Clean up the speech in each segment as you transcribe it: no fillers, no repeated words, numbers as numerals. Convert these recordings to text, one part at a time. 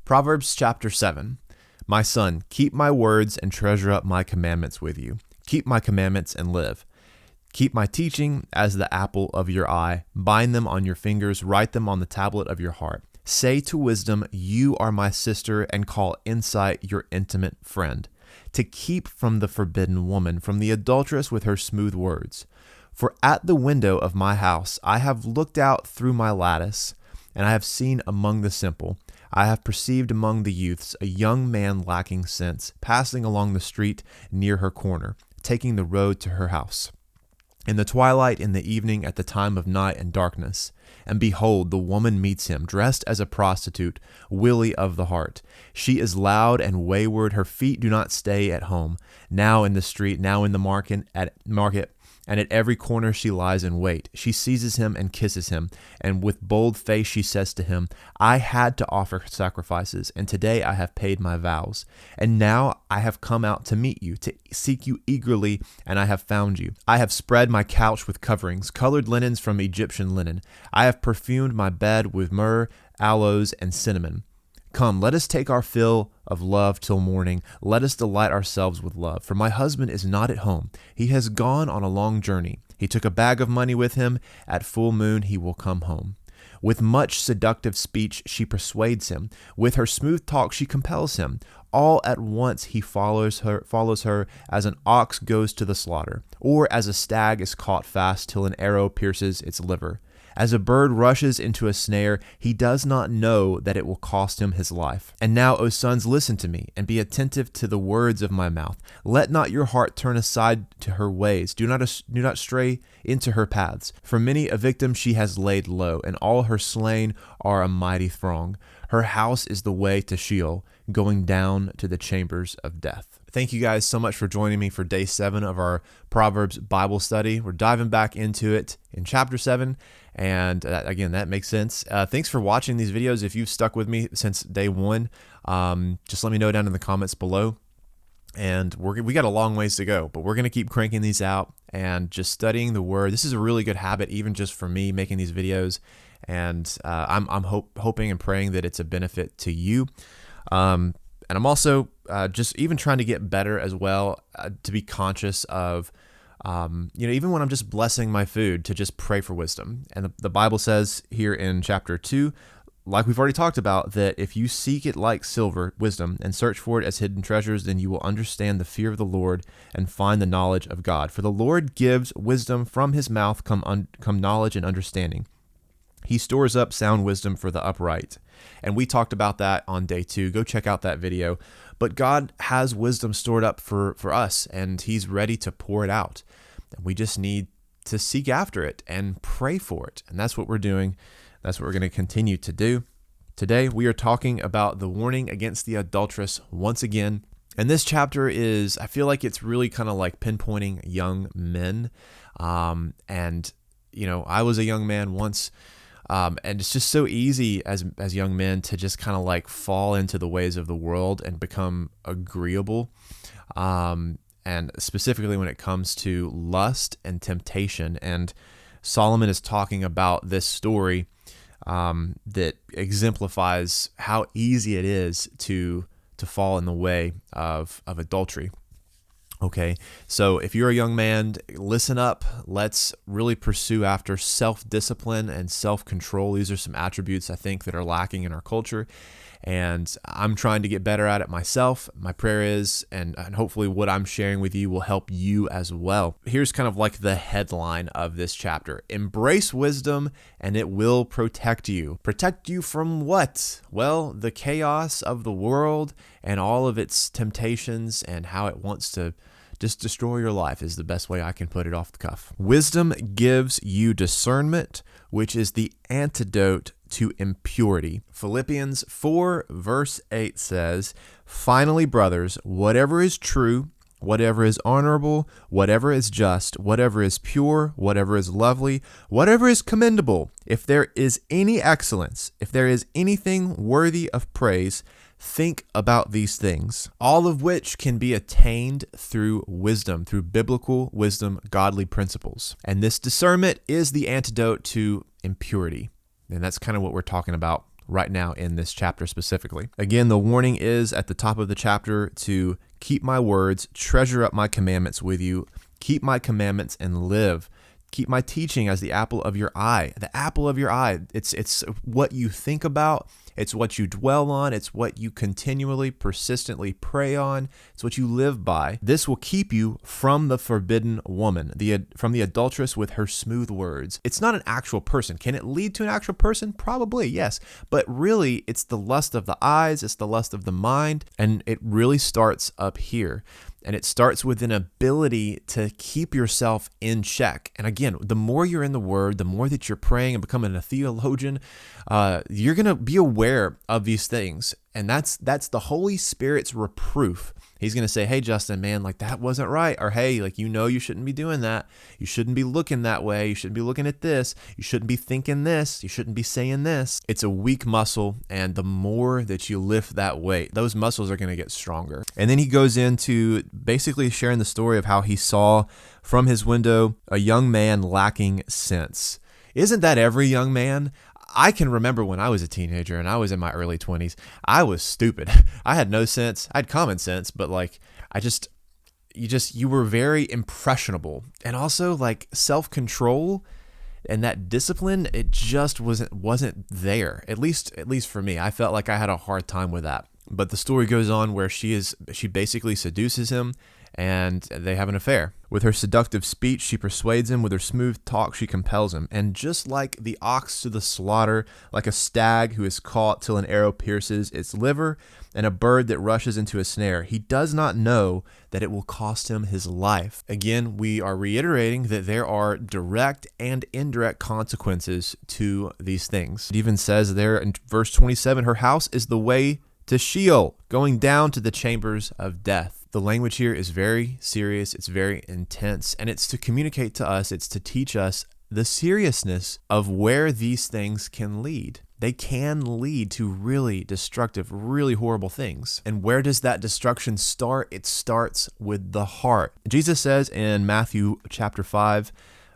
Proverbs chapter 7. My son, keep my words and treasure up my commandments with you. Keep my commandments and live. Keep my teaching as the apple of your eye. Bind them on your fingers. Write them on the tablet of your heart. Say to wisdom, you are my sister, and call insight your intimate friend. To keep from the forbidden woman, from the adulteress with her smooth words. For at the window of my house I have looked out through my lattice, and I have seen among the simple. I have perceived among the youths a young man lacking sense, passing along the street near her corner, taking the road to her house. In the twilight, in the evening, at the time of night and darkness. And behold, the woman meets him, dressed as a prostitute, willy of the heart. She is loud and wayward, her feet do not stay at home. Now in the street, now in the market, and at every corner she lies in wait. She seizes him and kisses him, and with bold face she says to him, I had to offer sacrifices, and today I have paid my vows. And now I have come out to meet you, to seek you eagerly, and I have found you. I have spread my couch with coverings, colored linens from Egyptian linen. I have perfumed my bed with myrrh, aloes, and cinnamon. Come, let us take our fill of love till morning. Let us delight ourselves with love. For my husband is not at home. He has gone on a long journey. He took a bag of money with him. At full moon he will come home. With much seductive speech she persuades him. With her smooth talk she compels him. All at once he follows her as an ox goes to the slaughter, or as a stag is caught fast till an arrow pierces its liver. As a bird rushes into a snare, he does not know that it will cost him his life. And now, O sons, listen to me, and be attentive to the words of my mouth. Let not your heart turn aside to her ways. Do not stray into her paths. For many a victim she has laid low, and all her slain are a mighty throng. Her house is the way to Sheol, going down to the chambers of death. Thank you guys so much for joining me for day 7 of our Proverbs Bible study. We're diving back into it in chapter 7. And again, that makes sense. Thanks for watching these videos. If you've stuck with me since day 1, just let me know down in the comments below. And we got a long ways to go, but we're going to keep cranking these out and just studying the Word. This is a really good habit, even just for me making these videos. And I'm hoping and praying that it's a benefit to you. And I'm also just even trying to get better as well, to be conscious of, even when I'm just blessing my food, to just pray for wisdom. And the Bible says here in chapter 2, like we've already talked about, that if you seek it like silver, wisdom, and search for it as hidden treasures, then you will understand the fear of the Lord and find the knowledge of God. For the Lord gives wisdom, from his mouth come knowledge and understanding. He stores up sound wisdom for the upright. And we talked about that on day 2. Go check out that video. But God has wisdom stored up for us, and he's ready to pour it out. And we just need to seek after it and pray for it. And that's what we're doing. That's what we're going to continue to do. Today, we are talking about the warning against the adulteress once again. And this chapter is, I feel like it's really kind of like pinpointing young men. I was a young man once. And it's just so easy as young men to just kind of like fall into the ways of the world and become agreeable. And specifically when it comes to lust and temptation. And Solomon is talking about this story that exemplifies how easy it is to fall in the way of adultery. Okay, so if you're a young man, listen up. Let's really pursue after self-discipline and self-control. These are some attributes I think that are lacking in our culture, and I'm trying to get better at it myself. My prayer is, and hopefully what I'm sharing with you will help you as well. Here's kind of like the headline of this chapter. Embrace wisdom and it will protect you. Protect you from what? Well, the chaos of the world and all of its temptations and how it wants to just destroy your life is the best way I can put it off the cuff. Wisdom gives you discernment, which is the antidote to impurity. Philippians 4 verse 8 says, finally, brothers, whatever is true, whatever is honorable, whatever is just, whatever is pure, whatever is lovely, whatever is commendable, if there is any excellence, if there is anything worthy of praise, think about these things, all of which can be attained through wisdom, through biblical wisdom, godly principles. And this discernment is the antidote to impurity. And that's kind of what we're talking about right now in this chapter specifically. Again, the warning is at the top of the chapter to keep my words, treasure up my commandments with you, keep my commandments and live. Keep my teaching as the apple of your eye. The apple of your eye. It's what you think about. It's what you dwell on. It's what you continually, persistently pray on. It's what you live by. This will keep you from the forbidden woman, from the adulteress with her smooth words. It's not an actual person. Can it lead to an actual person? Probably, yes. But really, it's the lust of the eyes. It's the lust of the mind. And it really starts up here. And it starts with an ability to keep yourself in check. And again, the more you're in the Word, the more that you're praying and becoming a theologian, you're going to be aware of these things. And that's the Holy Spirit's reproof. He's going to say, hey, Justin, man, like that wasn't right. Or, hey, like, you shouldn't be doing that. You shouldn't be looking that way. You shouldn't be looking at this. You shouldn't be thinking this. You shouldn't be saying this. It's a weak muscle. And the more that you lift that weight, those muscles are going to get stronger. And then he goes into basically sharing the story of how he saw from his window a young man lacking sense. Isn't that every young man? I can remember when I was a teenager and I was in my early 20s, I was stupid. I had no sense. I had common sense, but like, you were very impressionable. And also like self-control and that discipline, it just wasn't there. At least for me, I felt like I had a hard time with that. But the story goes on where she basically seduces him and they have an affair. With her seductive speech, she persuades him. With her smooth talk, she compels him. And just like the ox to the slaughter, like a stag who is caught till an arrow pierces its liver, and a bird that rushes into a snare, he does not know that it will cost him his life. Again, we are reiterating that there are direct and indirect consequences to these things. It even says there in verse 27, her house is the way to Sheol, going down to the chambers of death. The language here is very serious, it's very intense, and it's to communicate to us, it's to teach us the seriousness of where these things can lead. They can lead to really destructive, really horrible things. And where does that destruction start? It starts with the heart. Jesus says in Matthew chapter 5,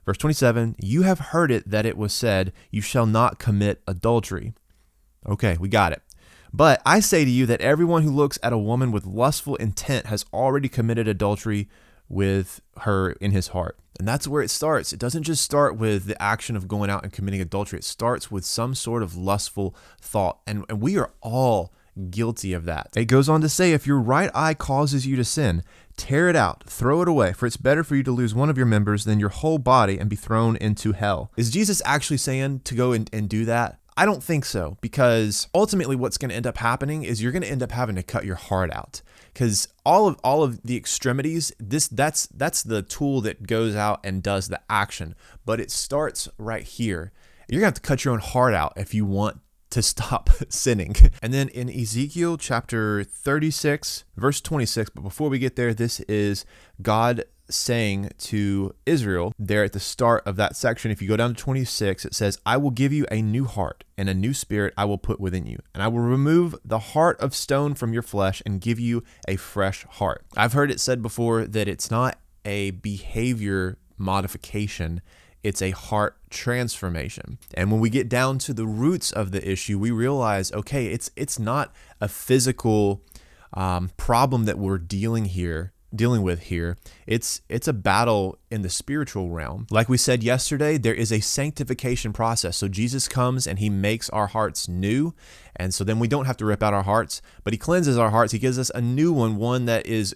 verse 27, you have heard it that it was said, you shall not commit adultery. Okay, we got it. But I say to you that everyone who looks at a woman with lustful intent has already committed adultery with her in his heart. And that's where it starts. It doesn't just start with the action of going out and committing adultery. It starts with some sort of lustful thought. And we are all guilty of that. It goes on to say, if your right eye causes you to sin, tear it out, throw it away, for it's better for you to lose one of your members than your whole body and be thrown into hell. Is Jesus actually saying to go and do that? I don't think so, because ultimately what's going to end up happening is you're going to end up having to cut your heart out, because all of the extremities, that's the tool that goes out and does the action, but it starts right here. You're going to have to cut your own heart out if you want to stop sinning. And then in Ezekiel chapter 36, verse 26, but before we get there, this is God saying to Israel there at the start of that section. If you go down to 26, it says, I will give you a new heart and a new spirit I will put within you. And I will remove the heart of stone from your flesh and give you a fresh heart. I've heard it said before that it's not a behavior modification, it's a heart transformation. And when we get down to the roots of the issue, we realize, okay, it's not a physical problem that we're dealing with here. It's a battle in the spiritual realm. Like we said yesterday, there is a sanctification process. So Jesus comes and he makes our hearts new. And so then we don't have to rip out our hearts, but he cleanses our hearts. He gives us a new one that is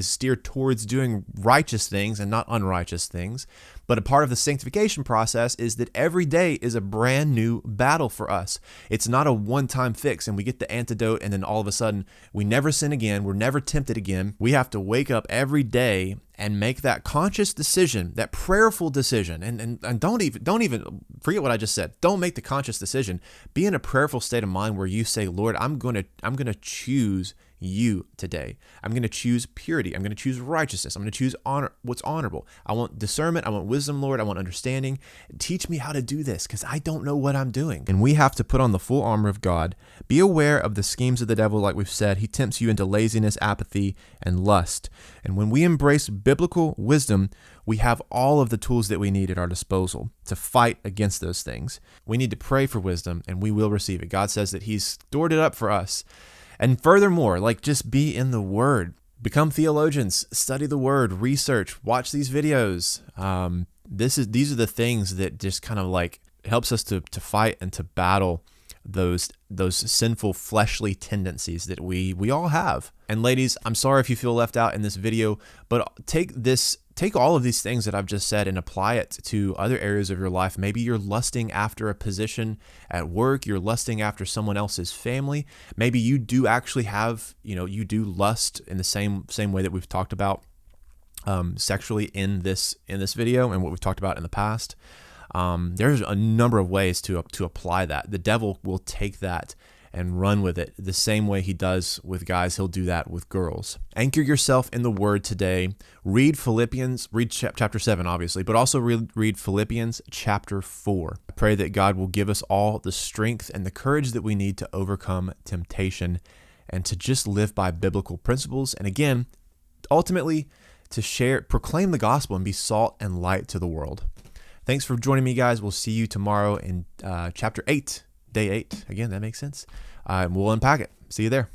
steered towards doing righteous things and not unrighteous things. But a part of the sanctification process is that every day is a brand new battle for us. It's not a one-time fix and we get the antidote and then all of a sudden we never sin again. We're never tempted again. We have to wake up every day and make that conscious decision, that prayerful decision. And don't even forget what I just said. Don't make the conscious decision. Be in a prayerful state of mind where you say, Lord, I'm going to choose you today. I'm going to choose purity. I'm going to choose righteousness. I'm going to choose honor, what's honorable. I want discernment. I want wisdom, Lord. I want understanding. Teach me how to do this because I don't know what I'm doing. And we have to put on the full armor of God. Be aware of the schemes of the devil, like we've said. He tempts you into laziness, apathy, and lust. And when we embrace biblical wisdom, we have all of the tools that we need at our disposal to fight against those things. We need to pray for wisdom, and we will receive it. God says that He's stored it up for us. And furthermore, like, just be in the Word. Become theologians. Study the Word. Research. Watch these videos. These are the things that just kind of like helps us to fight and to battle those sinful fleshly tendencies that we all have. And ladies, I'm sorry if you feel left out in this video, but take all of these things that I've just said and apply it to other areas of your life. Maybe you're lusting after a position at work. You're lusting after someone else's family. Maybe you do actually have, you do lust in the same way that we've talked about sexually in this video and what we've talked about in the past. There's a number of ways to apply that. The devil will take that and run with it the same way he does with guys. He'll do that with girls. Anchor yourself in the Word today. Read Philippians, read chapter 7, obviously, but also read Philippians chapter 4. I pray that God will give us all the strength and the courage that we need to overcome temptation and to just live by biblical principles. And again, ultimately, to proclaim the gospel and be salt and light to the world. Thanks for joining me, guys. We'll see you tomorrow in chapter 8. Day 8. Again, that makes sense. We'll unpack it. See you there.